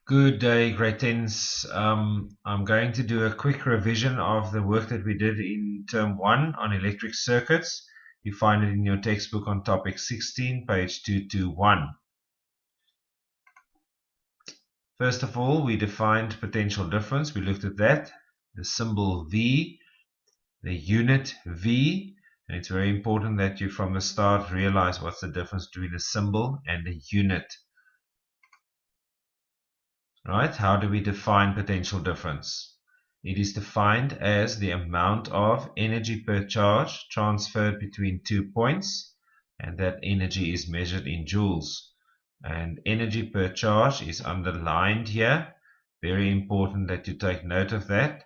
Good day, grade 10s. I'm going to do a quick revision of the work that we did in term 1 on electric circuits. You find it in your textbook on topic 16, page 221. First of all, we defined potential difference. We looked at that, the symbol V, the unit V, and it's very important that you from the start realize what's the difference between a symbol and a unit. Right? How do we define potential difference? It is defined as the amount of energy per charge transferred between 2 points, and that energy is measured in joules. And energy per charge is underlined here. Very important that you take note of that.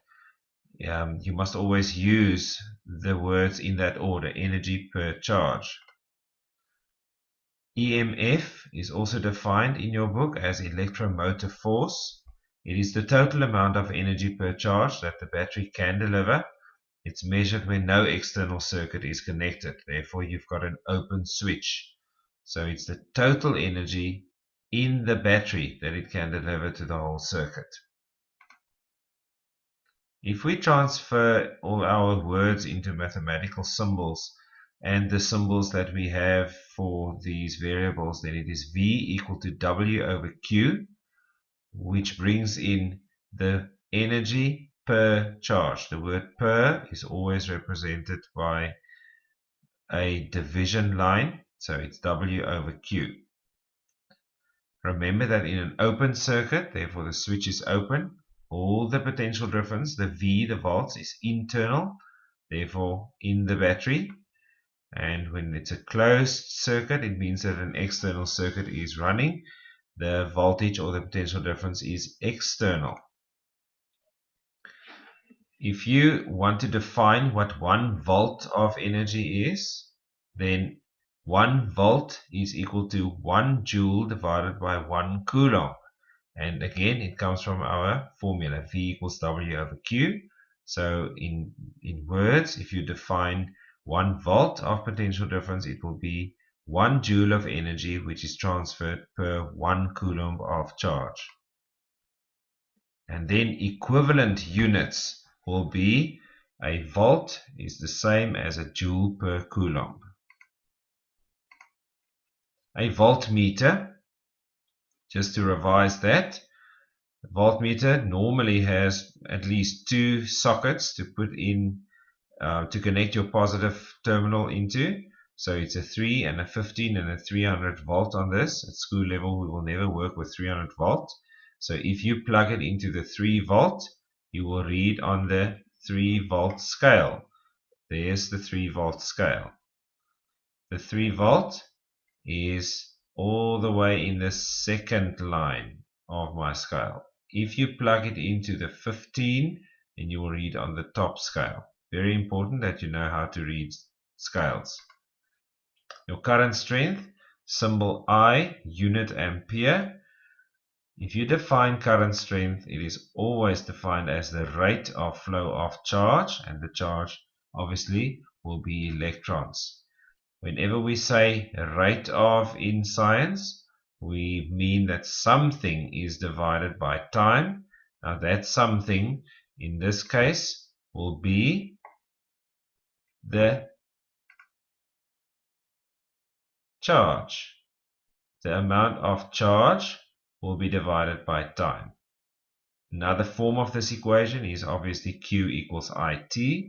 You must always use the words in that order, energy per charge. EMF is also defined in your book as electromotive force. It is the total amount of energy per charge that the battery can deliver. It's measured when no external circuit is connected. Therefore, you've got an open switch. So it's the total energy in the battery that it can deliver to the whole circuit. If we transfer all our words into mathematical symbols, and the symbols that we have for these variables, then it is V equal to W over Q, which brings in the energy per charge. The word per is always represented by a division line, so it's W over Q. Remember that in an open circuit, therefore the switch is open, all the potential difference, the V, the volts, is internal, therefore in the battery. And when it's a closed circuit, it means that an external circuit is running. The voltage or the potential difference is external. If you want to define what 1 volt of energy is, then 1 volt is equal to 1 joule divided by 1 coulomb. And again, it comes from our formula, V equals W over Q. So in words, if you define 1 volt of potential difference, it will be 1 joule of energy which is transferred per 1 coulomb of charge. And then equivalent units will be a volt is the same as a joule per coulomb. A voltmeter, just to revise that, a voltmeter normally has at least 2 sockets to put in to connect your positive terminal into. So it's a 3 and a 15 and a 300 volt on this. At school level, we will never work with 300 volt. So if you plug it into the 3 volt, you will read on the 3 volt scale. There's the 3 volt scale. The 3 volt is all the way in the second line of my scale. If you plug it into the 15, then you will read on the top scale. Very important that you know how to read scales. Your current strength, symbol I, unit ampere. If you define current strength, it is always defined as the rate of flow of charge, and the charge obviously will be electrons. Whenever we say rate of in science, we mean that something is divided by time. Now that something in this case will be the charge. The amount of charge will be divided by time. Another form of this equation is obviously Q equals IT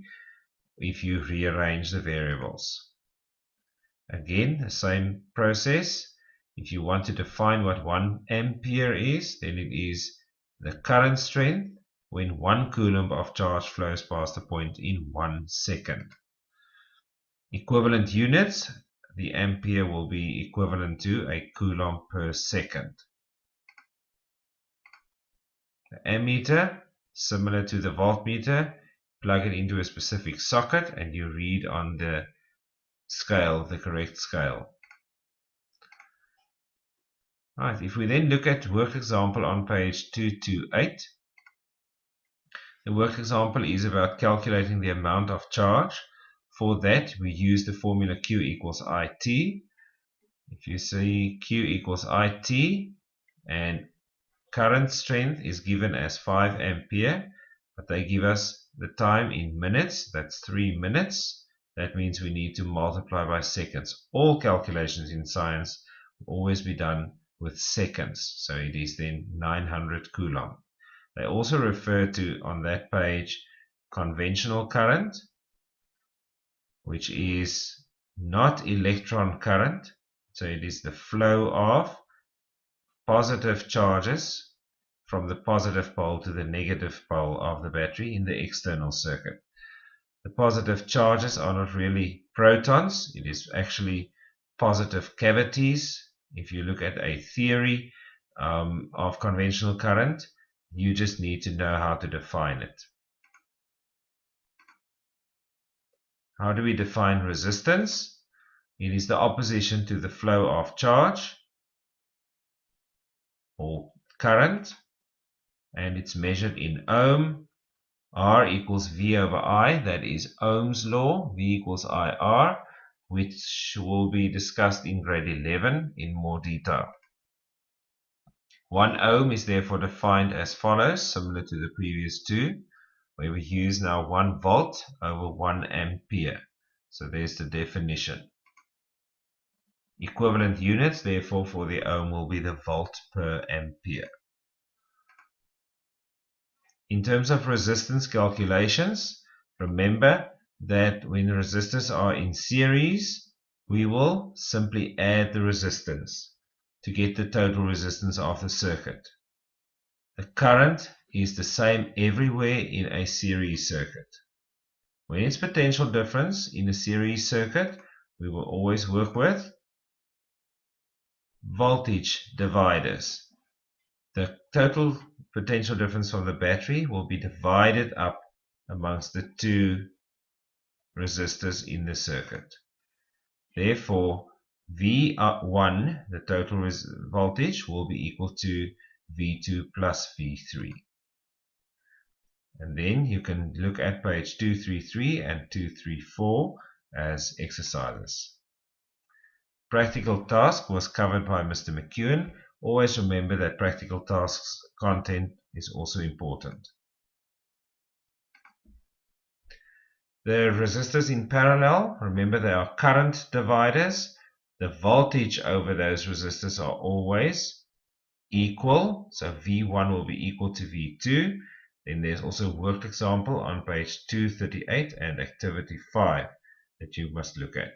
if you rearrange the variables. Again, the same process. If you want to define what 1 ampere is, then it is the current strength when 1 coulomb of charge flows past a point in 1 second. Equivalent units, the ampere will be equivalent to a coulomb per second. The ammeter, similar to the voltmeter, plug it into a specific socket and you read on the scale, the correct scale. Right, if we then look at work example on page 228, the work example is about calculating the amount of charge. For that, we use the formula Q equals IT. If you see Q equals IT and current strength is given as 5 ampere, but they give us the time in minutes. That's 3 minutes. That means we need to multiply by seconds. All calculations in science will always be done with seconds, so it is then 900 coulomb. They also refer to, on that page, conventional current, which is not electron current, so it is the flow of positive charges from the positive pole to the negative pole of the battery in the external circuit. The positive charges are not really protons, it is actually positive cavities. If you look at a theory of conventional current, you just need to know how to define it. How do we define resistance? It is the opposition to the flow of charge or current, and it's measured in ohm. R equals V over I, that is Ohm's law, V equals IR, which will be discussed in grade 11 in more detail. 1 ohm is therefore defined as follows, similar to the previous two, where we use now 1 volt over 1 ampere. So there's the definition. Equivalent units, therefore, for the ohm will be the volt per ampere. In terms of resistance calculations, remember that when resistors are in series, we will simply add the resistance to get the total resistance of the circuit. The current is the same everywhere in a series circuit. When it's potential difference in a series circuit, we will always work with voltage dividers. The total potential difference from the battery will be divided up amongst the two resistors in the circuit. Therefore, V1, the total voltage, will be equal to V2 plus V3. And then you can look at page 233 and 234 as exercises. Practical task was covered by Mr. McEwen. Always remember that practical tasks content is also important. The resistors in parallel, remember they are current dividers. The voltage over those resistors are always equal. So V1 will be equal to V2. Then there's also a worked example on page 238 and activity 5 that you must look at.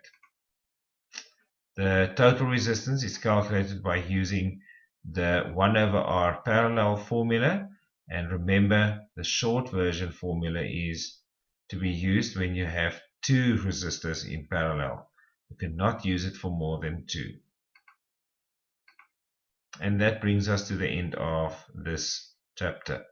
The total resistance is calculated by using the 1 over R parallel formula, and remember the short version formula is to be used when you have two resistors in parallel. You cannot use it for more than two. And that brings us to the end of this chapter.